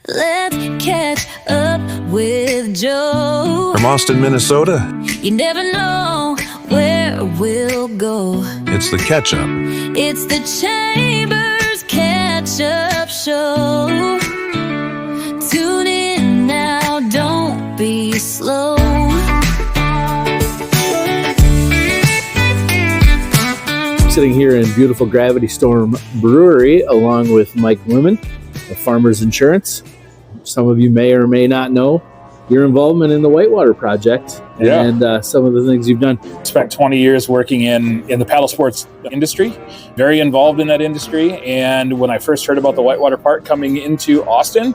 Let's catch up with Joe. From Austin, Minnesota, You never know where we'll go. it's the Catch Up. It's the Chambers Catch Up Show. Tune in now, don't be slow. Sitting here in beautiful Gravity Storm Brewery along with Mike Looman of Farmers Insurance. Some of you may or may not know your involvement in the Whitewater Project and some of the things you've done. Spent 20 years working in the paddle sports industry, very involved in that industry. And when I first heard about the Whitewater Park coming into Austin,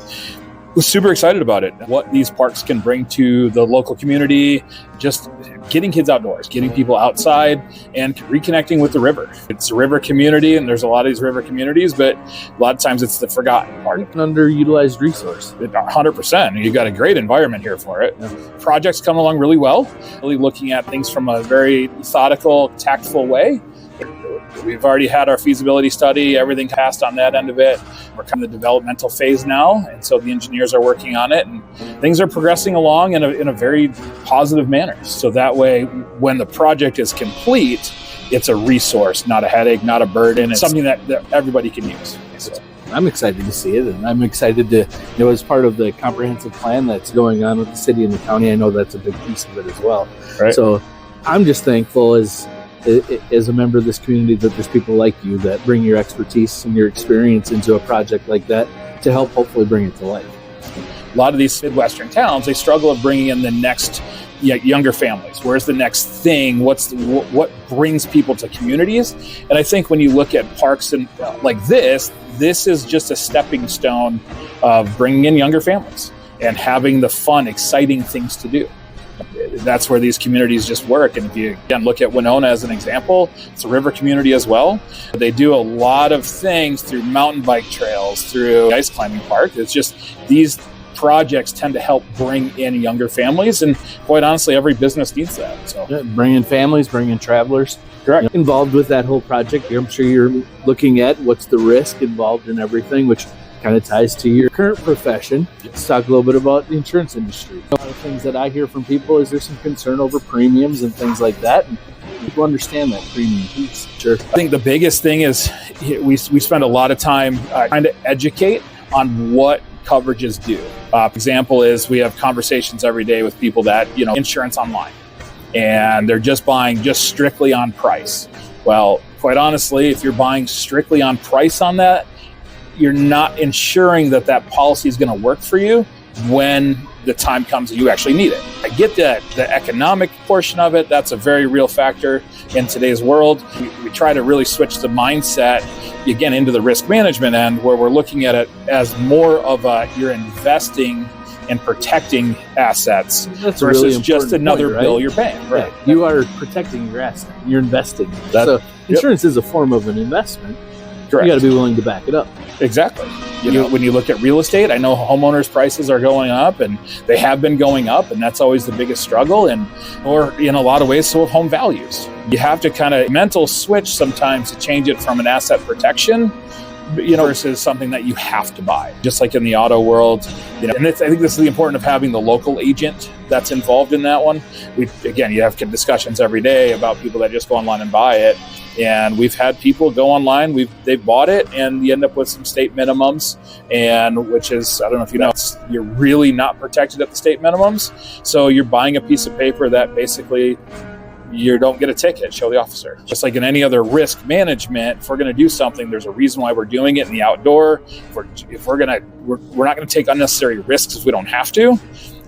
was super excited about it. What these parks can bring to the local community, just getting kids outdoors, getting people outside and reconnecting with the river. It's a river community and there's a lot of these river communities, but a lot of times it's the forgotten part. An underutilized resource. 100%. You've got a great environment here for it. Yeah. Projects come along really well, really looking at things from a very methodical, tactful way. We've already had our feasibility study, everything passed on that end of it. We're kind of the developmental phase now, and so the engineers are working on it, and things are progressing along in a very positive manner. So that way, when the project is complete, it's a resource, not a headache, not a burden. It's something that everybody can use. So. I'm excited to see it, and I'm excited to, as part of the comprehensive plan that's going on with the city and the county, I know that's a big piece of it as well. Right. So I'm just thankful as a member of this community that there's people like you that bring your expertise and your experience into a project like that to help hopefully bring it to life. A lot of these Midwestern towns, they struggle with bringing in the next younger families. Where's the next thing? What brings people to communities? And I think when you look at parks and like this is just a stepping stone of bringing in younger families and having the fun, exciting things to do. That's where these communities just work. And if you, again, look at Winona as an example, it's a river community as well. They do a lot of things through mountain bike trails, through ice climbing park. It's just these projects tend to help bring in younger families. And quite honestly, every business needs that. So bring in families, bring in travelers. Correct. Involved with that whole project. I'm sure you're looking at what's the risk involved in everything, which kind of ties to your current profession. Let's talk a little bit about the insurance industry. A lot of things that I hear from people is there's some concern over premiums and things like that. And people understand that premium piece. Sure. I think the biggest thing is we spend a lot of time trying to educate on what coverages do. Example is we have conversations every day with people that, insurance online, and they're just buying just strictly on price. Well, quite honestly, if you're buying strictly on price on that, you're not ensuring that policy is going to work for you when the time comes that you actually need it. I get that the economic portion of it, that's a very real factor in today's world. We try to really switch the mindset, again, into the risk management end, where we're looking at it as more of you're investing and protecting assets versus really just another point, right? bill you're paying. Right. Yeah, you are protecting your asset. You're investing. So insurance is a form of an investment. Correct. You got to be willing to back it up. Exactly. When you look at real estate, I know homeowners' prices are going up, and they have been going up, and that's always the biggest struggle. Or in a lot of ways, so have home values. You have to kind of mental switch sometimes to change it from an asset protection, versus something that you have to buy. Just like in the auto world, and I think this is the importance of having the local agent that's involved in that one. You have discussions every day about people that just go online and buy it. And we've had people go online, they've bought it, and you end up with some state minimums, and which is, I don't know if you know, you're really not protected at the state minimums. So you're buying a piece of paper that basically you don't get a ticket, show the officer. Just like in any other risk management, if we're going to do something, there's a reason why we're doing it in the outdoor. We're not going to take unnecessary risks if we don't have to.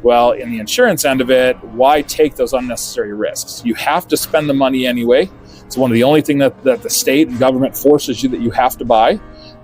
Well, in the insurance end of it, why take those unnecessary risks? You have to spend the money anyway. It's one of the only things that the state and government forces you that you have to buy.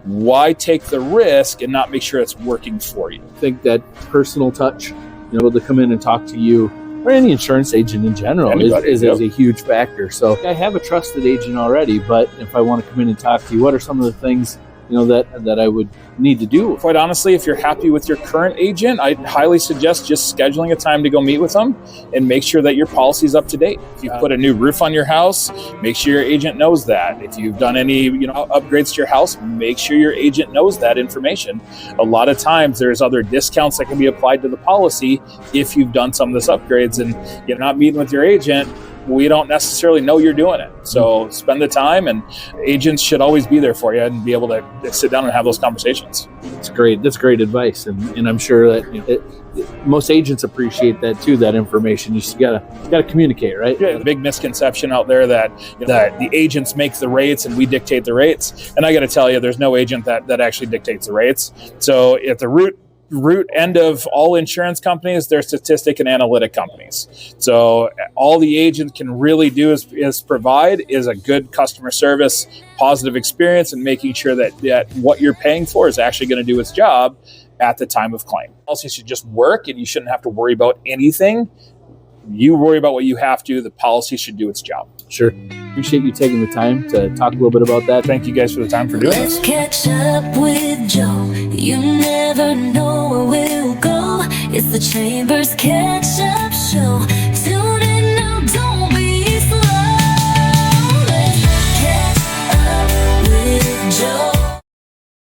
Why take the risk and not make sure it's working for you? I think that personal touch, to come in and talk to you, or any insurance agent in general, is a huge factor. So I have a trusted agent already, but if I want to come in and talk to you, what are some of the things that I would need to do. Quite honestly, if you're happy with your current agent, I'd highly suggest just scheduling a time to go meet with them and make sure that your policy is up to date. If you put a new roof on your house, make sure your agent knows that. If you've done any upgrades to your house, make sure your agent knows that information. A lot of times there's other discounts that can be applied to the policy if you've done some of this upgrades and you're not meeting with your agent. We don't necessarily know you're doing it. So spend the time, and agents should always be there for you and be able to sit down and have those conversations. That's great. That's great advice. And I'm sure that most agents appreciate that too, that information. You just gotta communicate, right? Yeah, the big misconception out there that the agents make the rates and we dictate the rates. And I got to tell you, there's no agent that actually dictates the rates. So at the root end of all insurance companies, they're statistic and analytic companies. So all the agent can really do is provide is a good customer service, positive experience, and making sure that what you're paying for is actually going to do its job at the time of claim. Also, you should just work, and you shouldn't have to worry about anything. You worry about what you have to. The policy should do its job. Sure. Appreciate you taking the time to talk a little bit about that. Thank you guys for the time for doing Let's this. catch up with Joe. You never know where we'll go. It's the Chambers Catch Up Show.